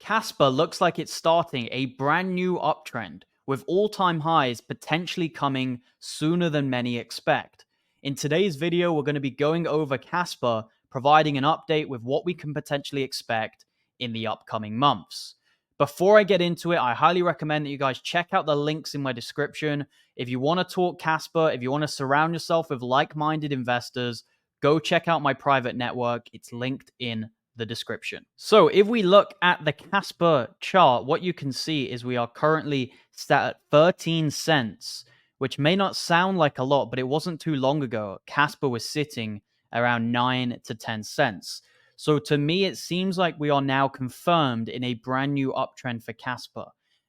Casper looks like it's starting a brand new uptrend, with all-time highs potentially coming sooner than many expect. In today's video, we're going to be going over Casper, providing an update with what we can potentially expect in the upcoming months. Before I get into it, I highly recommend that you guys check out the links in my description. If you want to talk Casper, if you want to surround yourself with like-minded investors, go check out my private network. It's linked in the description. So if we look at the Casper chart, what you can see is we are currently sat at 13 cents, which may not sound like a lot, but it wasn't too long ago. Casper was sitting around 9 to 10 cents. So to me, it seems like we are now confirmed in a brand new uptrend for Casper.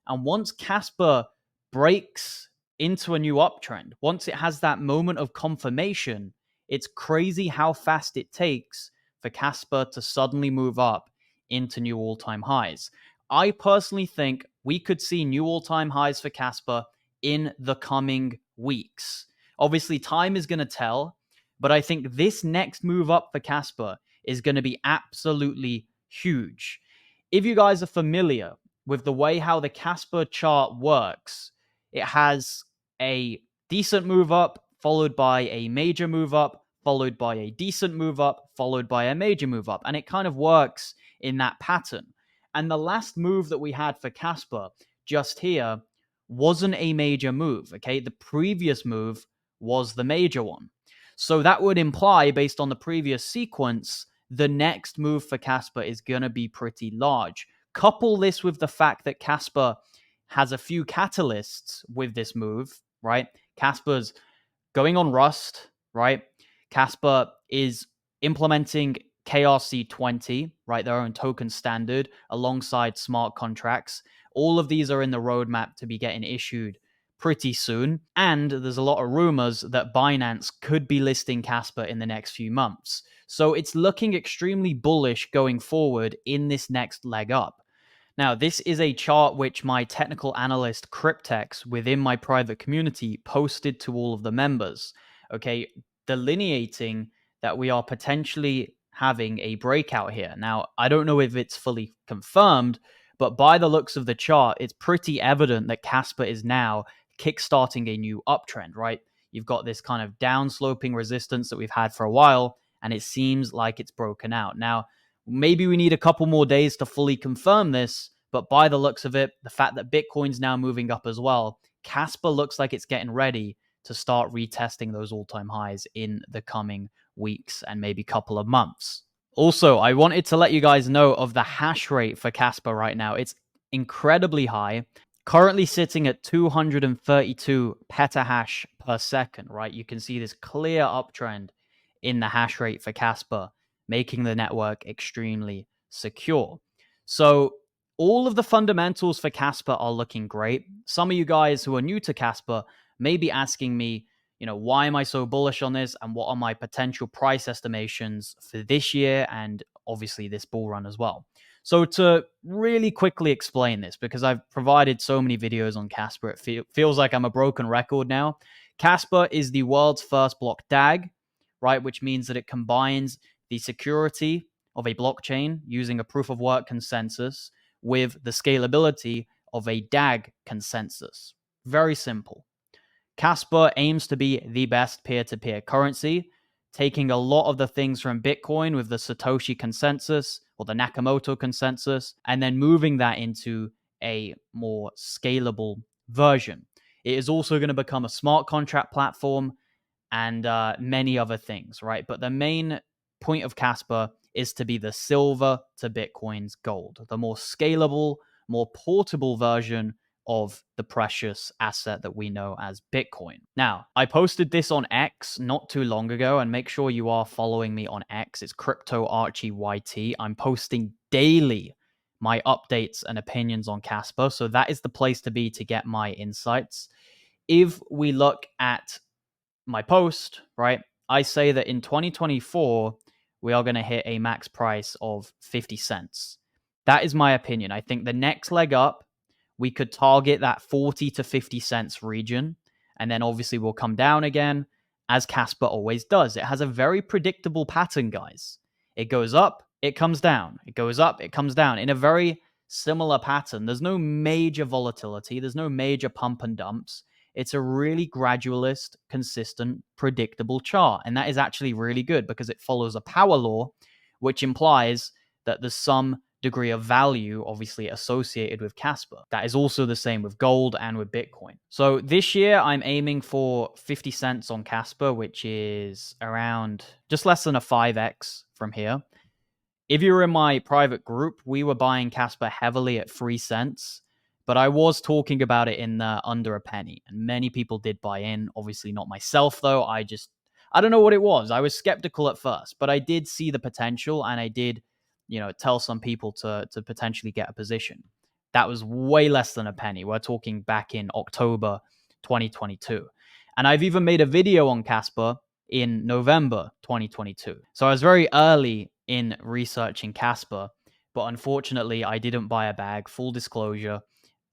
And once Casper breaks into a new uptrend, once it has that moment of confirmation, it's crazy how fast it takes for Casper to suddenly move up into new all-time highs. I personally think we could see new all-time highs for Casper in the coming weeks. Obviously, time is going to tell, but I think this next move up for Casper is going to be absolutely huge. If you guys are familiar with the way how the Casper chart works, it has a decent move up, followed by a major move up, followed by a decent move up, followed by a major move up. And it kind of works in that pattern. And the last move that we had for Casper just here wasn't a major move, okay? The previous move was the major one. So that would imply, based on the previous sequence, the next move for Casper is going to be pretty large. Couple this with the fact that Casper has a few catalysts with this move, right? Casper's going on Rust, right? Casper is implementing KRC20, right? Their own token standard alongside smart contracts. All of these are in the roadmap to be getting issued pretty soon. And there's a lot of rumors that Binance could be listing Casper in the next few months. So it's looking extremely bullish going forward in this next leg up. Now, this is a chart which my technical analyst Cryptex within my private community posted to all of the members, okay, delineating that we are potentially having a breakout here. Now, I don't know if it's fully confirmed, but by the looks of the chart, it's pretty evident that Casper is now kickstarting a new uptrend, right? You've got this kind of downsloping resistance that we've had for a while, and it seems like it's broken out. Now, maybe we need a couple more days to fully confirm this, but by the looks of it, the fact that Bitcoin's now moving up as well, Casper looks like it's getting ready to start retesting those all-time highs in the coming weeks and maybe couple of months. Also, I wanted to let you guys know of the hash rate for Casper right now. It's incredibly high, currently sitting at 232 petahash per second, right? You can see this clear uptrend in the hash rate for Casper, making the network extremely secure. So all of the fundamentals for Casper are looking great. Some of you guys who are new to Casper may be asking me, why am I so bullish on this? And what are my potential price estimations for this year and obviously this bull run as well? So to really quickly explain this, because I've provided so many videos on Casper, it feels like I'm a broken record now. Casper is the world's first block DAG, right? Which means that it combines the security of a blockchain using a proof of work consensus with the scalability of a DAG consensus. Very simple. Casper aims to be the best peer-to-peer currency, taking a lot of the things from Bitcoin with the Satoshi consensus or the Nakamoto consensus, and then moving that into a more scalable version. It is also going to become a smart contract platform and many other things, right? But the main point of Casper is to be the silver to Bitcoin's gold, the more scalable, more portable version of the precious asset that we know as Bitcoin. Now, I posted this on X not too long ago, and make sure you are following me on X. It's Crypto Archie YT. I'm posting daily my updates and opinions on Casper, so that is the place to be to get my insights. If we look at my post, right, I say that in 2024, we are going to hit a max price of 50 cents. That is my opinion. I think the next leg up, we could target that 40 to 50 cents region, and then obviously we'll come down again, as Casper always does. It has a very predictable pattern, guys. It goes up, it comes down. It goes up, it comes down in a very similar pattern. There's no major volatility, there's no major pump and dumps. It's a really gradualist, consistent, predictable chart. And that is actually really good because it follows a power law, which implies that there's some degree of value obviously associated with Casper. That is also the same with gold and with Bitcoin. So this year I'm aiming for 50 cents on Casper, which is around just less than a 5x from here. If you were in my private group, we were buying Casper heavily at 3 cents, but I was talking about it in under a penny, and many people did buy in. Obviously not myself though. I don't know what it was. I was skeptical at first, but I did see the potential, and I did, tell some people to potentially get a position. That was way less than a penny. We're talking back in October 2022. And I've even made a video on Casper in November 2022. So I was very early in researching Casper, but unfortunately I didn't buy a bag. Full disclosure,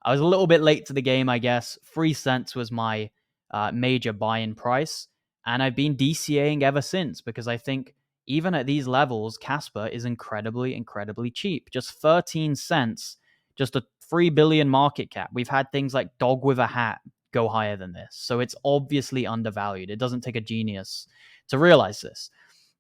I was a little bit late to the game, I guess. 3 cents was my major buy-in price, and I've been DCAing ever since because I think even at these levels, Casper is incredibly, incredibly cheap. Just 13 cents, just a 3 billion market cap. We've had things like Dog with a Hat go higher than this. So it's obviously undervalued. It doesn't take a genius to realize this.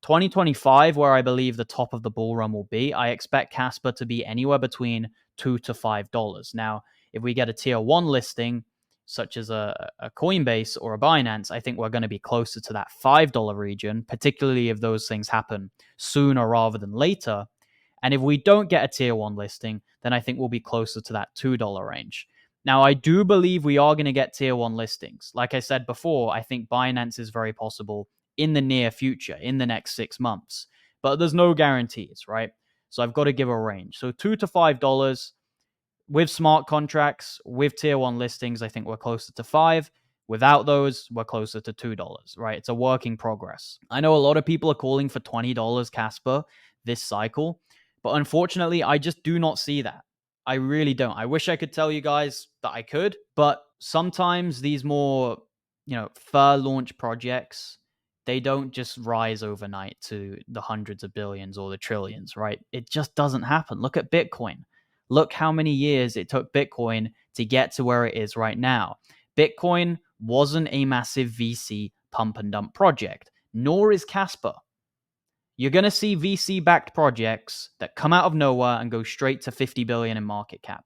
2025, where I believe the top of the bull run will be, I expect Casper to be anywhere between $2 to $5. Now, if we get a tier 1 listing, such as a Coinbase or a Binance, I think we're going to be closer to that $5 region, particularly if those things happen sooner rather than later. And if we don't get a tier 1 listing, then I think we'll be closer to that $2 range. Now, I do believe we are going to get tier 1 listings. Like I said before, I think Binance is very possible in the near future, in the next 6 months. But there's no guarantees, right? So I've got to give a range. So $2 to $5 with smart contracts, with tier 1 listings, I think we're closer to 5. Without those, we're closer to $2, right? It's a work in progress. I know a lot of people are calling for $20 Casper this cycle, but unfortunately, I just do not see that. I really don't. I wish I could tell you guys that I could, but sometimes these more, fur launch projects, they don't just rise overnight to the hundreds of billions or the trillions, right? It just doesn't happen. Look at Bitcoin. Look how many years it took Bitcoin to get to where it is right now. Bitcoin wasn't a massive VC pump and dump project, nor is Casper. You're going to see VC-backed projects that come out of nowhere and go straight to 50 billion in market cap.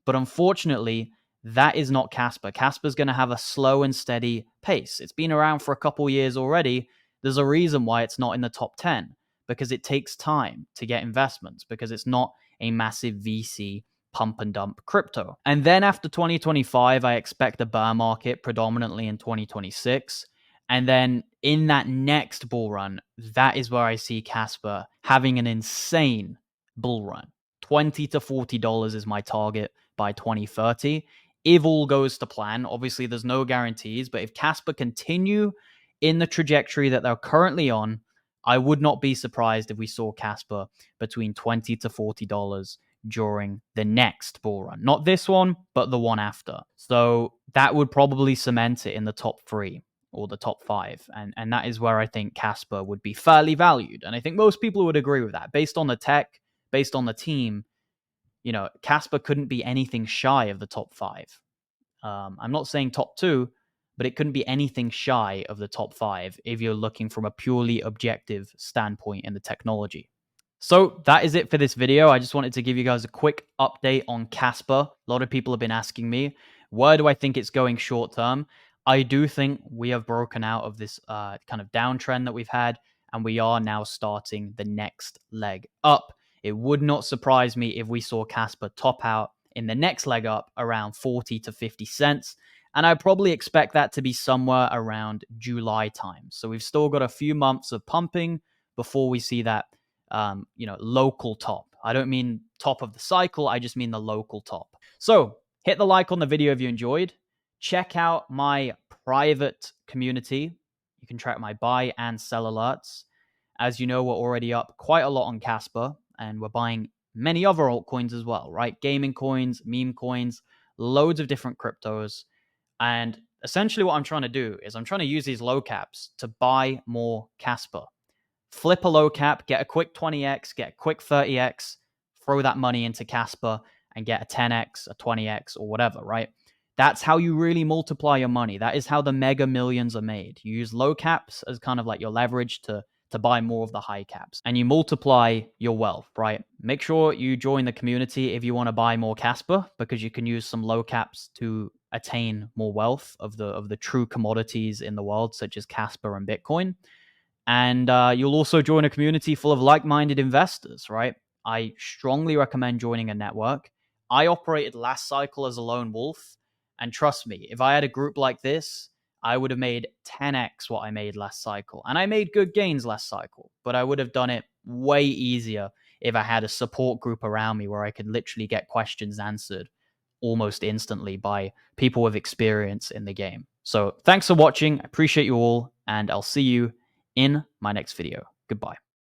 But unfortunately, that is not Casper. Casper's going to have a slow and steady pace. It's been around for a couple years already. There's a reason why it's not in the top 10, because it takes time to get investments, because it's not a massive VC pump and dump crypto. And then after 2025, I expect a bear market predominantly in 2026. And then in that next bull run, that is where I see Casper having an insane bull run. $20 to $40 is my target by 2030. If all goes to plan, obviously there's no guarantees, but if Casper continue in the trajectory that they're currently on, I would not be surprised if we saw Casper between $20 to $40 during the next bull run. Not this one, but the one after. So that would probably cement it in the top 3 or the top 5. And that is where I think Casper would be fairly valued. And I think most people would agree with that. Based on the tech, based on the team, Casper couldn't be anything shy of the top 5. I'm not saying top 2, but it couldn't be anything shy of the top 5 if you're looking from a purely objective standpoint in the technology. So that is it for this video. I just wanted to give you guys a quick update on Casper. A lot of people have been asking me, where do I think it's going short term? I do think we have broken out of this kind of downtrend that we've had, and we are now starting the next leg up. It would not surprise me if we saw Casper top out in the next leg up around 40 to 50 cents. And I probably expect that to be somewhere around July time. So we've still got a few months of pumping before we see that, local top. I don't mean top of the cycle. I just mean the local top. So hit the like on the video if you enjoyed. Check out my private community. You can track my buy and sell alerts. As you know, we're already up quite a lot on Casper, and we're buying many other altcoins as well, right? Gaming coins, meme coins, loads of different cryptos. And essentially what I'm trying to do is I'm trying to use these low caps to buy more Casper. Flip a low cap, get a quick 20x, get a quick 30x, throw that money into Casper, and get a 10x, a 20x, or whatever, right? That's how you really multiply your money. That is how the mega millions are made. You use low caps as kind of like your leverage to buy more of the high caps, and you multiply your wealth, right? Make sure you join the community if you want to buy more Casper, because you can use some low caps to attain more wealth of the true commodities in the world, such as Casper and Bitcoin. And you'll also join a community full of like-minded investors, right? I strongly recommend joining a network. I operated last cycle as a lone wolf, and trust me, if I had a group like this, I would have made 10x what I made last cycle. And I made good gains last cycle, but I would have done it way easier if I had a support group around me where I could literally get questions answered almost instantly by people with experience in the game. So thanks for watching. I appreciate you all, and I'll see you in my next video. Goodbye.